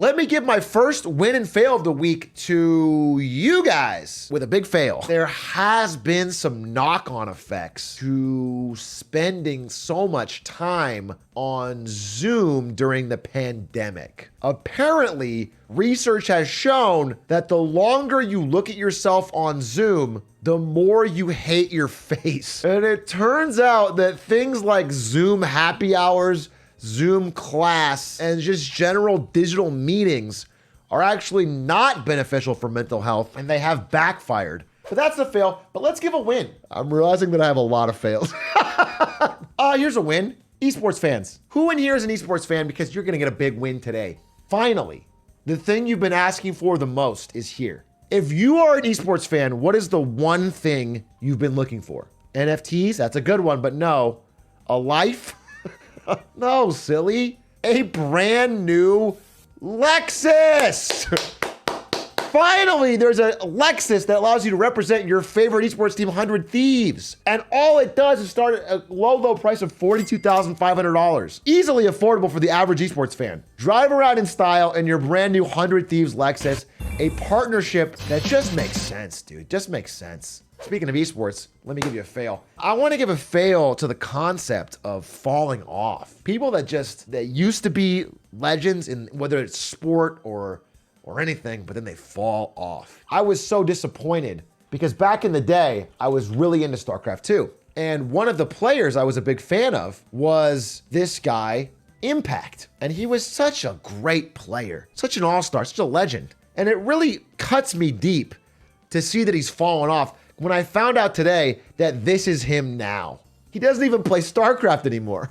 Let me give my first win and fail of the week to you guys with a big fail. There has been some knock-on effects to spending so much time on Zoom during the pandemic. Apparently, research has shown that the longer you look at yourself on Zoom, the more you hate your face. And it turns out that things like Zoom happy hours, Zoom class, and just general digital meetings are actually not beneficial for mental health, and they have backfired. But that's a fail, but let's give a win. I'm realizing that I have a lot of fails. Here's a win. Esports fans. Who in here is an esports fan? Because you're gonna get a big win today. Finally, the thing you've been asking for the most is here. If you are an esports fan, what is the one thing you've been looking for? NFTs, that's a good one, but no. A life? No, silly. A brand new Lexus. Finally, there's a Lexus that allows you to represent your favorite esports team, 100 Thieves. And all it does is start at a low price of $42,500. Easily affordable for the average esports fan. Drive around in style in your brand new 100 Thieves Lexus. A partnership that just makes sense, dude. Just makes sense. Speaking of esports, let me give you a fail. I want to give a fail to the concept of falling off. People that used to be legends in whether it's sport or anything, but then they fall off. I was so disappointed because back in the day, I was really into StarCraft 2. And one of the players I was a big fan of was this guy, Impact. And he was such a great player, such an all-star, such a legend. And it really cuts me deep to see that he's fallen off when I found out today that this is him now. He doesn't even play StarCraft anymore.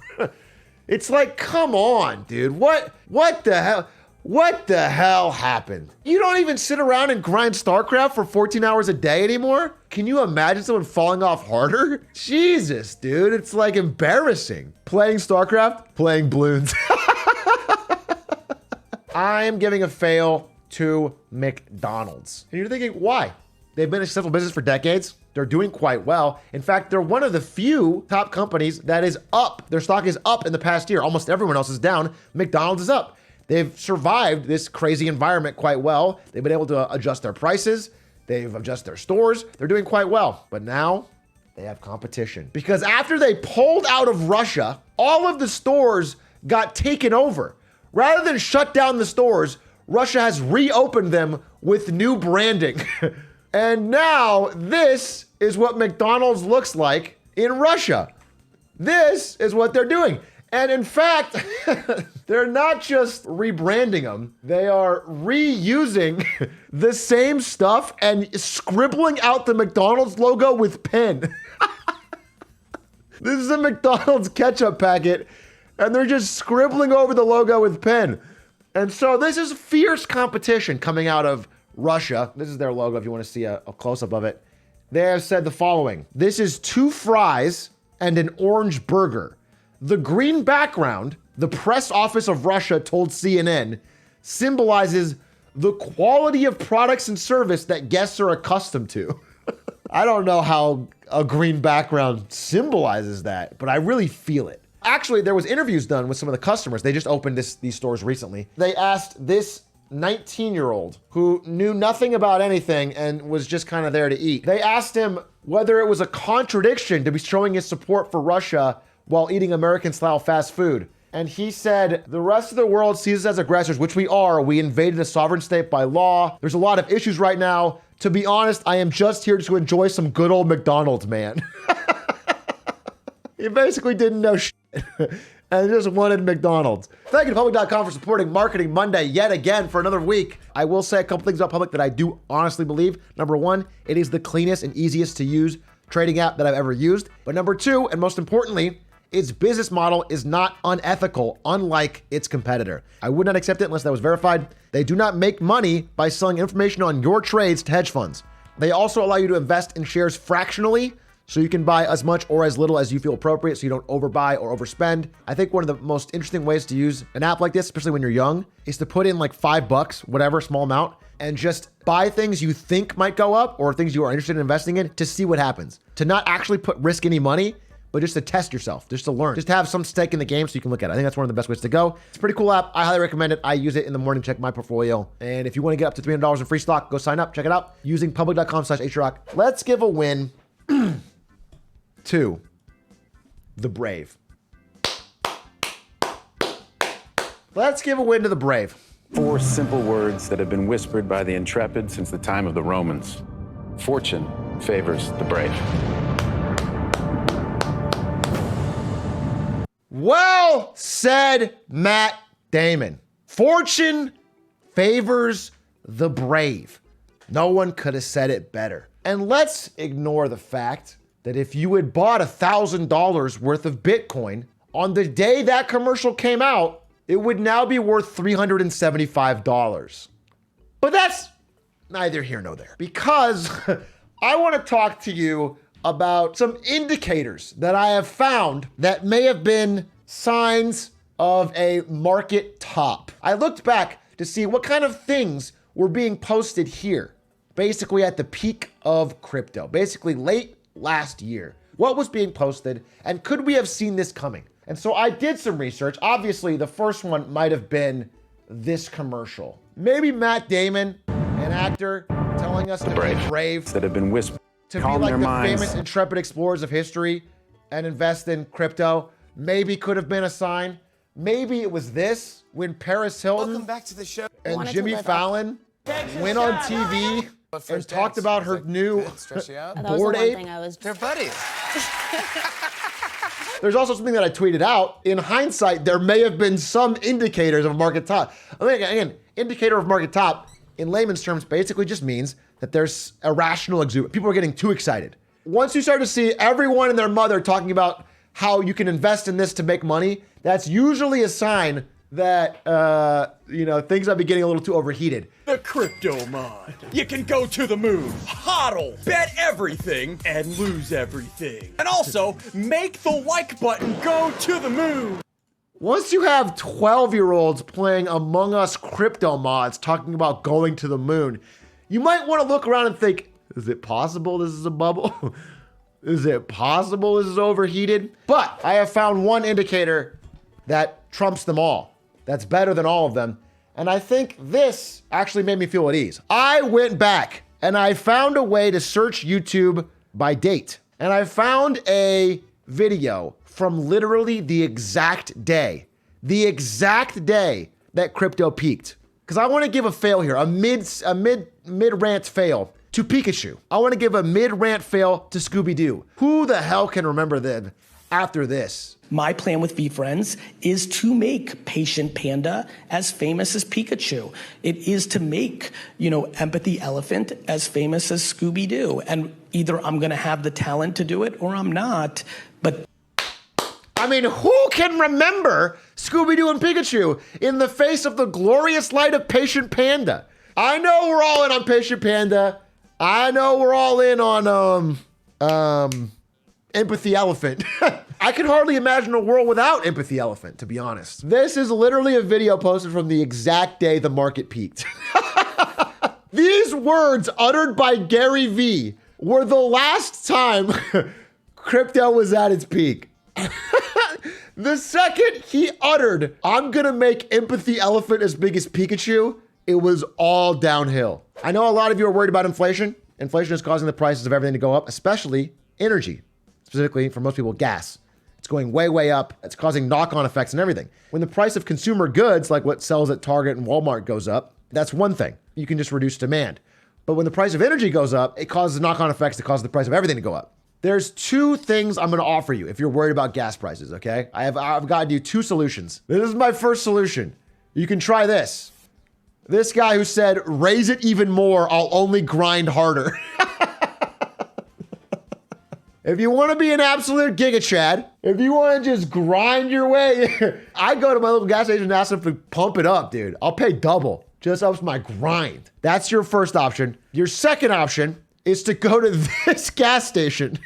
It's like, come on, dude. What the hell? What the hell happened? You don't even sit around and grind StarCraft for 14 hours a day anymore? Can you imagine someone falling off harder? Jesus, dude, it's like embarrassing. Playing StarCraft, playing balloons. I'm giving a fail to McDonald's. And you're thinking, why? They've been a successful business for decades. They're doing quite well. In fact, they're one of the few top companies that is up. Their stock is up in the past year. Almost everyone else is down. McDonald's is up. They've survived this crazy environment quite well. They've been able to adjust their prices. They've adjusted their stores. They're doing quite well. But now they have competition. Because after they pulled out of Russia, all of the stores got taken over. Rather than shut down the stores, Russia has reopened them with new branding. And now this is what McDonald's looks like in Russia. This is what they're doing. And in fact, they're not just rebranding them, they are reusing the same stuff and scribbling out the McDonald's logo with pen. This is a McDonald's ketchup packet, and they're just scribbling over the logo with pen. And so this is fierce competition coming out of Russia. This is their logo if you want to see a close-up of it. They have said the following. This is 2 fries and an orange burger. The green background, the press office of Russia told CNN, symbolizes the quality of products and service that guests are accustomed to. I don't know how a green background symbolizes that, but I really feel it. Actually, there was interviews done with some of the customers. They just opened these stores recently. They asked this 19-year-old who knew nothing about anything and was just kind of there to eat. They asked him whether it was a contradiction to be showing his support for Russia while eating American-style fast food. And he said, the rest of the world sees us as aggressors, which we are. We invaded a sovereign state by law. There's a lot of issues right now. To be honest, I am just here to enjoy some good old McDonald's, man. He basically didn't know shit and just wanted McDonald's. Thank you to Public.com for supporting Marketing Monday yet again for another week. I will say a couple things about Public that I do honestly believe. Number one, it is the cleanest and easiest to use trading app that I've ever used. But number two, and most importantly, its business model is not unethical, unlike its competitor. I would not accept it unless that was verified. They do not make money by selling information on your trades to hedge funds. They also allow you to invest in shares fractionally, so you can buy as much or as little as you feel appropriate so you don't overbuy or overspend. I think one of the most interesting ways to use an app like this, especially when you're young, is to put in like $5, whatever, small amount, and just buy things you think might go up or things you are interested in investing in to see what happens. To not actually put risk any money, but just to test yourself, just to learn, just to have some stake in the game so you can look at it. I think that's one of the best ways to go. It's a pretty cool app. I highly recommend it. I use it in the morning, check my portfolio. And if you want to get up to $300 in free stock, go sign up, check it out using public.com/Atrioc. Let's give a win to the Brave. Let's give a win to the Brave. 4 simple words that have been whispered by the intrepid since the time of the Romans. Fortune favors the brave. Well said, Matt Damon. Fortune favors the brave. No one could have said it better. And let's ignore the fact that if you had bought $1,000 worth of Bitcoin on the day that commercial came out, it would now be worth $375. But that's neither here nor there, because I want to talk to you about some indicators that I have found that may have been signs of a market top. I looked back to see what kind of things were being posted here, basically at the peak of crypto, basically late last year. What was being posted, and could we have seen this coming? And so I did some research. Obviously, the first one might have been this commercial. Maybe Matt Damon, an actor, telling us to be brave, that have been whispered, to be like the famous intrepid explorers of history and invest in crypto. Maybe could have been a sign. Maybe it was this when Paris Hilton Welcome back to the show. and Jimmy Fallon went on TV and talked about her new Bored Ape. They're buddies. There's also something that I tweeted out. In hindsight, there may have been some indicators of a market top. I mean, again, indicator of market top in layman's terms basically just means that there's irrational exuberance. People are getting too excited. Once you start to see everyone and their mother talking about how you can invest in this to make money, that's usually a sign that, things might be getting a little too overheated. The crypto mod. You can go to the moon, hodl, bet everything, and lose everything. And also, make the like button go to the moon. Once you have 12-year-olds playing Among Us crypto mods talking about going to the moon, you might want to look around and think, is it possible this is a bubble? Is it possible this is overheated? But I have found one indicator that trumps them all. That's better than all of them. And I think this actually made me feel at ease. I went back and I found a way to search YouTube by date. And I found a video from literally the exact day that crypto peaked. Because I want to give a fail here, a mid-rant fail to Pikachu. I want to give a mid-rant fail to Scooby-Doo. Who the hell can remember them after this? My plan with VeeFriends is to make Patient Panda as famous as Pikachu. It is to make, Empathy Elephant as famous as Scooby-Doo. And either I'm going to have the talent to do it or I'm not. But I mean, who can remember Scooby-Doo and Pikachu in the face of the glorious light of Patient Panda? I know we're all in on Patient Panda. I know we're all in on Empathy Elephant. I can hardly imagine a world without Empathy Elephant, to be honest. This is literally a video posted from the exact day the market peaked. These words uttered by Gary Vee were the last time crypto was at its peak. The second he uttered, I'm gonna make Empathy Elephant as big as Pikachu, it was all downhill. I know a lot of you are worried about inflation. Inflation is causing the prices of everything to go up, especially energy. Specifically, for most people, gas. It's going way, way up. It's causing knock-on effects and everything. When the price of consumer goods, like what sells at Target and Walmart, goes up, that's one thing. You can just reduce demand. But when the price of energy goes up, it causes knock-on effects that cause the price of everything to go up. There's two things I'm going to offer you if you're worried about gas prices, okay? I've got you two solutions. This is my first solution. You can try this. This guy who said, raise it even more, I'll only grind harder. If you want to be an absolute giga chad, if you want to just grind your way, I go to my local gas station and ask them to pump it up, dude. I'll pay double. Just ups my grind. That's your first option. Your second option is to go to this gas station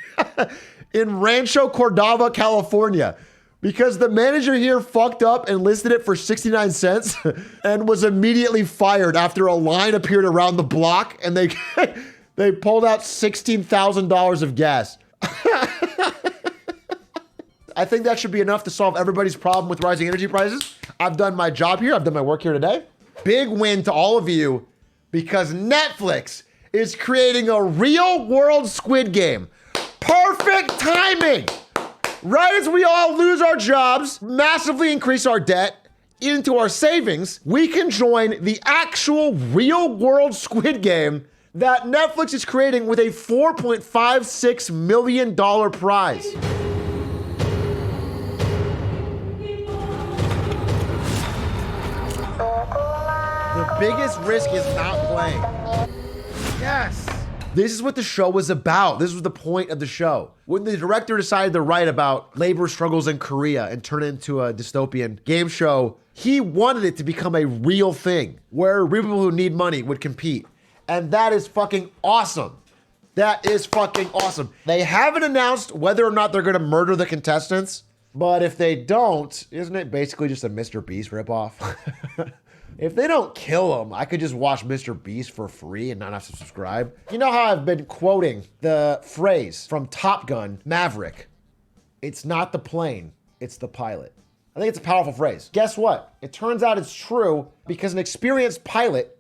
in Rancho Cordova, California, because the manager here fucked up and listed it for 69 cents and was immediately fired after a line appeared around the block and they pulled out $16,000 of gas. I think that should be enough to solve everybody's problem with rising energy prices. I've done my job here. I've done my work here today. Big win to all of you because Netflix is creating a real world Squid Game. Perfect timing. Right as we all lose our jobs, massively increase our debt into our savings, we can join the actual real world Squid Game that Netflix is creating with a $4.56 million prize. The biggest risk is not playing. Yes. This is what the show was about. This was the point of the show. When the director decided to write about labor struggles in Korea and turn it into a dystopian game show, he wanted it to become a real thing where real people who need money would compete. And that is fucking awesome. That is fucking awesome. They haven't announced whether or not they're gonna murder the contestants, but if they don't, isn't it basically just a Mr. Beast ripoff? If they don't kill him, I could just watch Mr. Beast for free and not have to subscribe. You know how I've been quoting the phrase from Top Gun Maverick? It's not the plane, it's the pilot. I think it's a powerful phrase. Guess what? It turns out it's true because an experienced pilot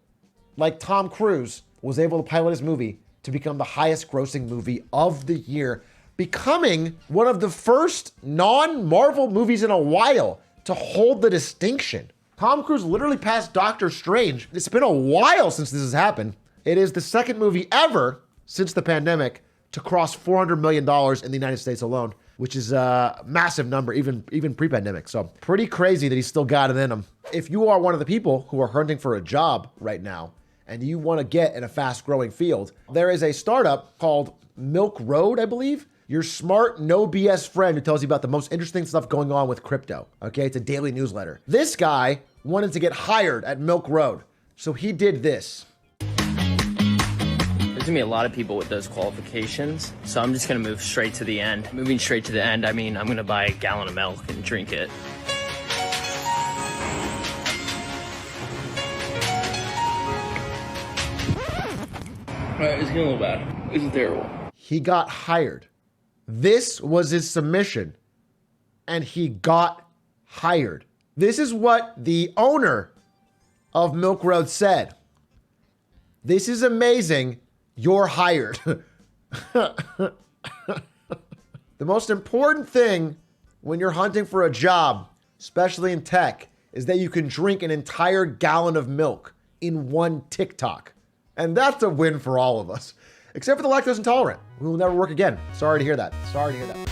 like Tom Cruise was able to pilot his movie to become the highest grossing movie of the year, becoming one of the first non-Marvel movies in a while to hold the distinction. Tom Cruise literally passed Doctor Strange. It's been a while since this has happened. It is the second movie ever since the pandemic to cross $400 million in the United States alone, which is a massive number, even pre-pandemic. So pretty crazy that he's still got it in him. If you are one of the people who are hunting for a job right now and you want to get in a fast-growing field, there is a startup called Milk Road, I believe. Your smart, no BS friend who tells you about the most interesting stuff going on with crypto. Okay, it's a daily newsletter. This guy wanted to get hired at Milk Road, so he did this. There's gonna be a lot of people with those qualifications, so I'm just gonna move straight to the end. Moving straight to the end, I mean, I'm gonna buy a gallon of milk and drink it. Alright, it's getting a little bad. This is terrible. He got hired. This was his submission, and he got hired. This is what the owner of Milk Road said. This is amazing. You're hired. The most important thing when you're hunting for a job, especially in tech, is that you can drink an entire gallon of milk in one TikTok. And that's a win for all of us. Except for the lactose intolerant, who will never work again. Sorry to hear that. Sorry to hear that.